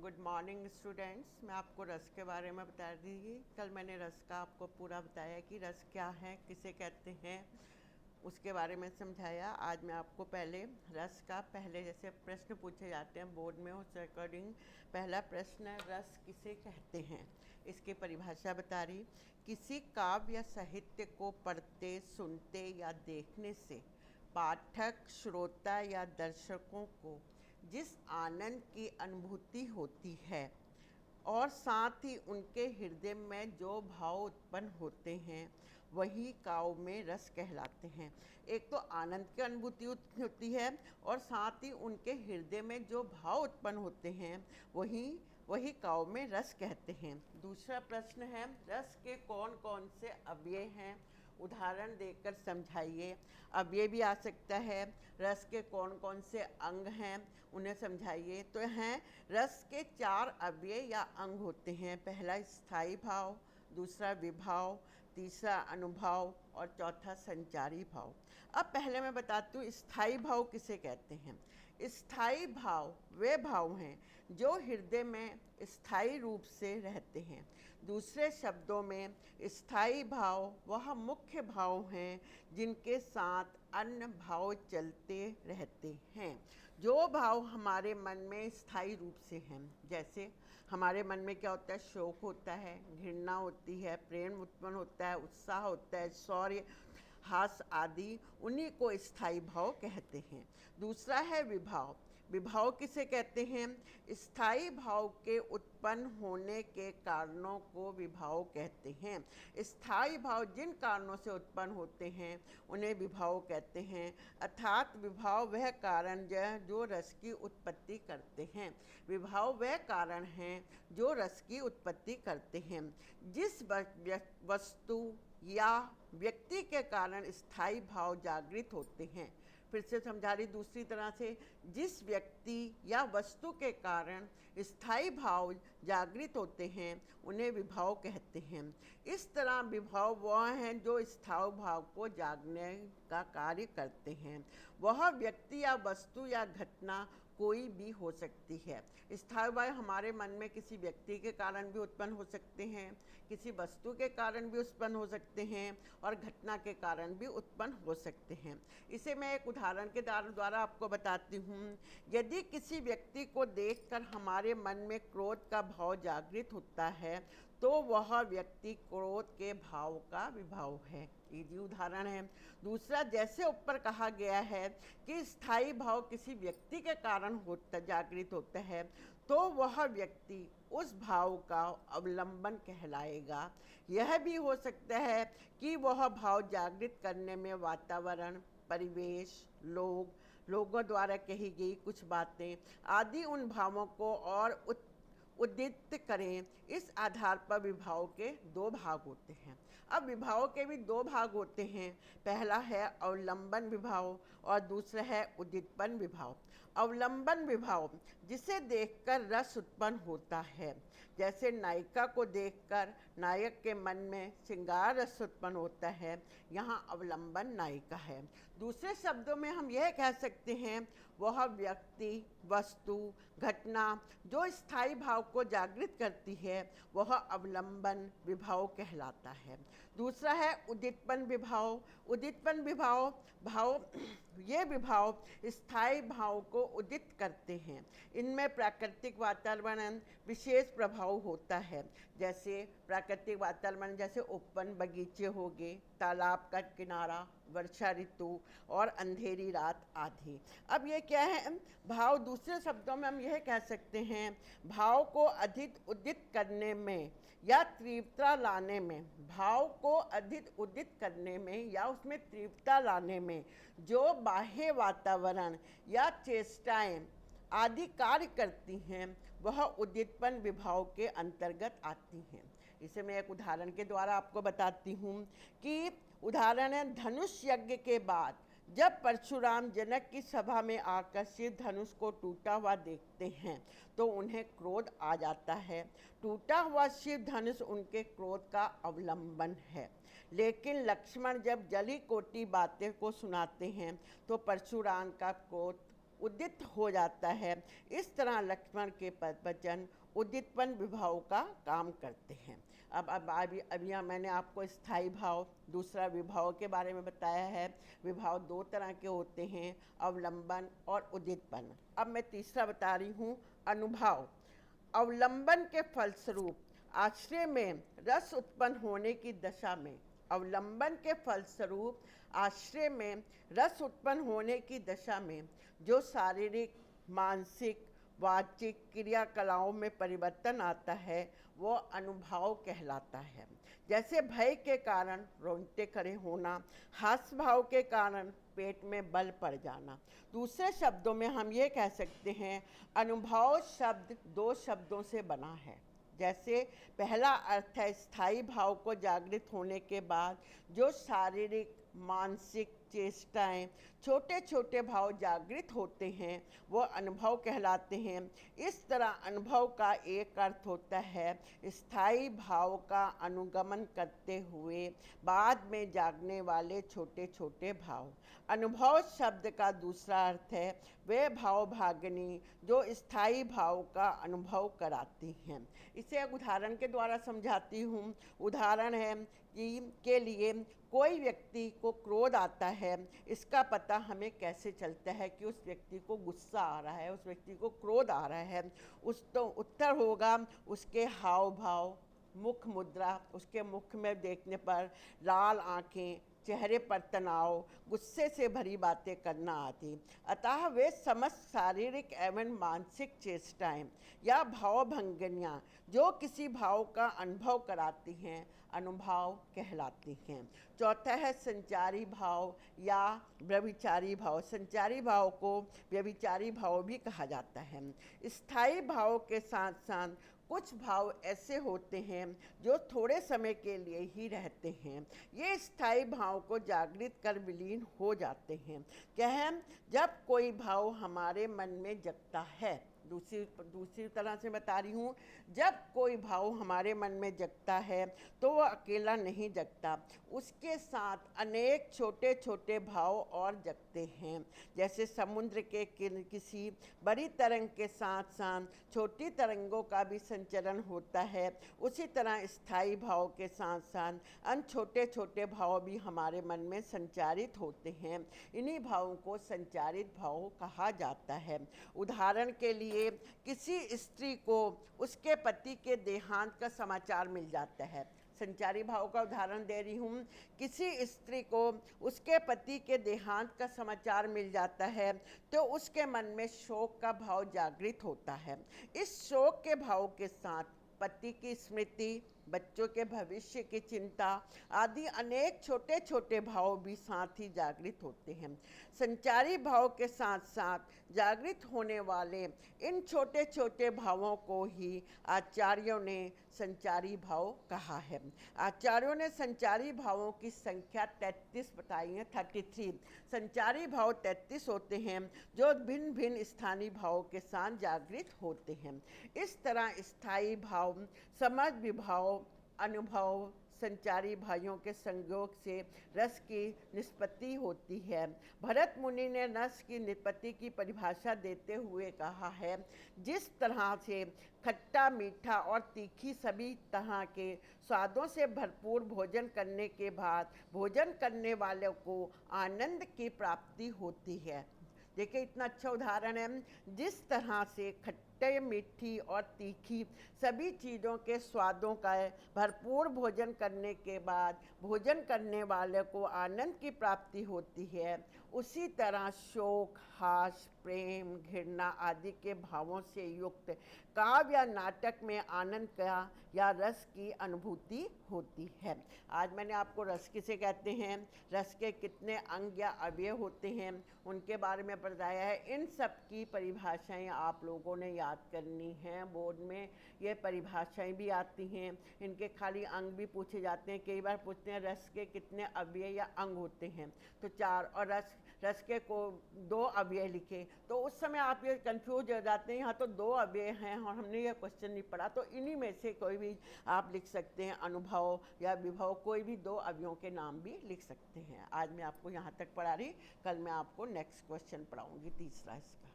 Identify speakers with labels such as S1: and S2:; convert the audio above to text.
S1: Good morning students. मैं आपको रस के बारे में बता रही थी। कल मैंने रस का आपको पूरा बताया कि रस क्या है, किसे कहते हैं, उसके बारे में समझाया। आज मैं आपको पहले रस का पहले जैसे प्रश्न पूछे जाते हैं बोर्ड में, उस अकॉर्डिंग पहला प्रश्न है, रस किसे कहते हैं, इसकी परिभाषा बता रही। किसी काव्य या साहित्य को पढ़ते, सुनते या देखने से पाठक, श्रोता या दर्शकों को जिस आनंद की अनुभूति होती है और साथ ही उनके हृदय में जो भाव उत्पन्न होते हैं वही काव्य में रस कहलाते हैं। एक तो आनंद की अनुभूति होती है और साथ ही उनके हृदय में जो भाव उत्पन्न होते हैं वही काव्य में रस कहते हैं। दूसरा प्रश्न है, रस के कौन कौन से अवयव हैं, उदाहरण देकर समझाइए। अब ये भी आ सकता है, रस के कौन कौन से अंग हैं, उन्हें समझाइए। तो हैं, रस के 4 अवयव या अंग होते हैं। पहला स्थायी भाव, दूसरा विभाव, तीसरा अनुभाव और चौथा संचारी भाव। अब पहले मैं बताती हूँ स्थायी भाव किसे कहते हैं। स्थायी भाव वे भाव हैं जो हृदय में स्थायी रूप से रहते हैं। दूसरे शब्दों में स्थायी भाव वह मुख्य भाव हैं जिनके साथ अन्य भाव चलते रहते हैं। जो भाव हमारे मन में स्थायी रूप से हैं, जैसे हमारे मन में क्या होता है, शोक होता है, घृणा होती है, प्रेम उत्पन्न होता है, उत्साह होता है, शौर्य, हास आदि, उन्हीं को स्थायी भाव कहते हैं। दूसरा है विभाव। विभाव किसे कहते हैं? स्थायी भाव के उत्पन्न होने के कारणों को विभाव कहते हैं। स्थायी भाव जिन कारणों से उत्पन्न होते हैं उन्हें विभाव कहते हैं। अर्थात विभाव वह कारण जो रस की उत्पत्ति करते हैं। विभाव वह कारण हैं जो रस की उत्पत्ति करते हैं। जिस वस्तु या व्यक्ति के कारण स्थायी भाव जागृत होते हैं, फिर से समझा रही दूसरी तरह से, जिस व्यक्ति या वस्तु के कारण स्थायी भाव जागृत होते हैं उन्हें विभाव कहते हैं। इस तरह विभाव वह हैं जो स्थायी भाव को जागने का कार्य करते हैं। वह व्यक्ति या वस्तु या घटना कोई भी हो सकती है। स्थायी भाव हमारे मन में किसी व्यक्ति के कारण भी उत्पन्न हो सकते हैं, किसी वस्तु के कारण भी उत्पन्न हो सकते हैं और घटना के कारण भी उत्पन्न हो सकते हैं। इसे मैं एक उदाहरण के द्वारा आपको बताती हूँ। यदि किसी व्यक्ति को देखकर हमारे मन में क्रोध का भाव जागृत होता है तो वह व्यक्ति क्रोध के भाव का विभाव है। ये उदाहरण है। दूसरा, जैसे ऊपर कहा गया है कि स्थायी भाव किसी व्यक्ति के कारण जागृत होता है तो वह व्यक्ति उस भाव का अवलंबन कहलाएगा। यह भी हो सकता है कि वह भाव जागृत करने में वातावरण, परिवेश, लोगों द्वारा कही गई कुछ बातें आदि उन भावों को और उद्दीप्त करें। इस आधार पर विभाव के 2 भाग होते हैं। अब विभाव के भी 2 भाग होते हैं। पहला है अवलंबन विभाव और दूसरा है उद्दीपन विभाव। अवलंबन विभाव जिसे देखकर रस उत्पन्न होता है, जैसे नायिका को देखकर नायक के मन में श्रृंगार रस उत्पन्न होता है, यहाँ अवलंबन नायिका है। दूसरे शब्दों में हम यह कह सकते हैं वह व्यक्ति, वस्तु, घटना जो स्थायी भाव को जागृत करती है वह अवलंबन विभाव कहलाता है। दूसरा है उद्दीपन विभाव। उद्दीपन भाव ये विभाव स्थायी भाव को उदित करते हैं। इनमें प्राकृतिक वातावरण विशेष प्रभाव होता है। जैसे प्राकृतिक वातावरण जैसे ओपन बगीचे हो गए, तालाब का किनारा, वर्षा ऋतु और अंधेरी रात आदि। अब ये क्या है भाव? दूसरे शब्दों में हम यह कह सकते हैं भाव को अधिक उदित करने में या तीव्रता लाने में, भाव को अधिक उदित करने में या उसमें तीव्रता लाने में जो बाह्य वातावरण या चेष्टाएं आदि कार्य करती हैं वह उद्दीपन विभाव के अंतर्गत आती हैं। इसे मैं एक उदाहरण के द्वारा आपको बताती हूँ कि उदाहरण है, धनुष यज्ञ के बाद जब परशुराम जनक की सभा में आकर शिव धनुष को टूटा हुआ देखते हैं तो उन्हें क्रोध आ जाता है। टूटा हुआ शिव धनुष उनके क्रोध का अवलंबन है। लेकिन लक्ष्मण जब जली कोटी बातें को सुनाते हैं तो परशुराम का क्रोध उदित हो जाता है। इस तरह लक्ष्मण के वचन उदितपन विभाव का काम करते हैं। अब अभी मैंने आपको स्थायी भाव दूसरा विभाव के बारे में बताया है। विभाव दो तरह के होते हैं, अवलंबन और उदितपन। अब मैं तीसरा बता रही हूँ, अनुभाव। अवलंबन के फलस्वरूप आश्रय में रस उत्पन्न होने की दशा में, अवलंबन के फलस्वरूप आश्रय में रस उत्पन्न होने की दशा में जो शारीरिक, मानसिक, वाचिक क्रियाकलाओं में परिवर्तन आता है वो अनुभाव कहलाता है। जैसे भय के कारण रोंगटे खड़े होना, हास्य भाव के कारण पेट में बल पड़ जाना। दूसरे शब्दों में हम ये कह सकते हैं, अनुभाव शब्द दो शब्दों से बना है। जैसे पहला अर्थ है स्थायी भाव को जागृत होने के बाद जो शारीरिक, मानसिक चेष्टाएं, छोटे छोटे भाव जागृत होते हैं वो अनुभव कहलाते हैं। इस तरह अनुभव का एक अर्थ होता है स्थायी भाव का अनुगमन करते हुए बाद में जागने वाले छोटे छोटे भाव। अनुभव शब्द का दूसरा अर्थ है वे भाव भागनी जो स्थायी भाव का अनुभव कराती हैं। इसे एक उदाहरण के द्वारा समझाती हूँ। उदाहरण है कि के लिए कोई व्यक्ति को क्रोध आता है, इसका पता हमें कैसे चलता है कि उस व्यक्ति को गुस्सा आ रहा है, उस व्यक्ति को क्रोध आ रहा है? उस तो उत्तर होगा उसके हाव भाव, मुख मुद्रा, उसके मुख में देखने पर लाल आंखें, चेहरे पर तनाव, गुस्से से भरी बातें करना आदि। अतः वे समस्त शारीरिक एवं मानसिक चेष्टाएं या भावभंगनियाँ जो किसी भाव का अनुभव कराती हैं अनुभाव कहलाती हैं। चौथा है संचारी भाव या व्यभिचारी भाव। संचारी भाव को व्यभिचारी भाव भी कहा जाता है। स्थायी भाव के साथ साथ कुछ भाव ऐसे होते हैं जो थोड़े समय के लिए ही रहते हैं। ये स्थायी भाव को जागृत कर विलीन हो जाते हैं। क्या है? जब कोई भाव हमारे मन में जगता है, दूसरी तरह से बता रही हूँ, जब कोई भाव हमारे मन में जगता है तो वह अकेला नहीं जगता, उसके साथ अनेक छोटे छोटे भाव और जगते हैं। जैसे समुद्र के किसी बड़ी तरंग के साथ साथ छोटी तरंगों का भी संचरण होता है, उसी तरह स्थायी भाव के साथ साथ अन्य छोटे छोटे भाव भी हमारे मन में संचारित होते हैं। इन्हीं भावों को संचारित भाव कहा जाता है। उदाहरण के लिए किसी स्त्री को उसके पति के देहांत का समाचार मिल जाता है। संचारी भाव का उदाहरण दे रही हूँ। किसी स्त्री को उसके पति के देहांत का समाचार मिल जाता है तो उसके मन में शोक का भाव जागृत होता है। इस शोक के भाव के साथ पति की स्मृति, बच्चों के भविष्य की चिंता आदि अनेक छोटे छोटे भाव भी साथ ही जागृत होते हैं। संचारी भाव के साथ साथ जागृत होने वाले इन छोटे छोटे भावों को ही आचार्यों ने संचारी भाव कहा है। आचार्यों ने संचारी भावों की संख्या 33 बताई है, 33। संचारी भाव 33 होते हैं जो भिन्न भिन्न स्थानीय भावों के साथ जागृत होते हैं। इस तरह स्थायी भाव, समझ विभाव, अनुभव, संचारी भाइयों के संयोग से रस की निष्पत्ति होती है। भरत मुनि ने रस की निष्पत्ति की परिभाषा देते हुए कहा है, जिस तरह से खट्टा, मीठा और तीखी सभी तरह के स्वादों से भरपूर भोजन करने के बाद भोजन करने वाले को आनंद की प्राप्ति होती है। देखिए इतना अच्छा उदाहरण है। जिस तरह से खट्टे, मीठी और तीखी सभी चीज़ों के स्वादों का भरपूर भोजन करने के बाद भोजन करने वाले को आनंद की प्राप्ति होती है, उसी तरह शोक, हास, प्रेम, घृणा आदि के भावों से युक्त काव्य या नाटक में आनंद का या रस की अनुभूति होती है। आज मैंने आपको रस किसे कहते हैं, रस के कितने अंग या अवयव होते हैं, उनके बारे में बताया है। इन सब की परिभाषाएं आप लोगों ने याद करनी हैं। बोर्ड में ये परिभाषाएं भी आती हैं, इनके खाली अंग भी पूछे जाते हैं। कई बार पूछते हैं रस के कितने अवयव या अंग होते हैं, तो 4, और रस के को 2 अवयव लिखे, तो उस समय आप ये कंफ्यूज हो जाते हैं, यहाँ तो 2 अवयव हैं और हमने ये क्वेश्चन नहीं पढ़ा। तो इन्हीं में से कोई भी आप लिख सकते हैं, अनुभव या विभव, कोई भी 2 अवयवों के नाम भी लिख सकते हैं। आज मैं आपको यहाँ तक पढ़ा रही, कल मैं आपको नेक्स्ट क्वेश्चन पढ़ाऊँगी, तीसरा इसका।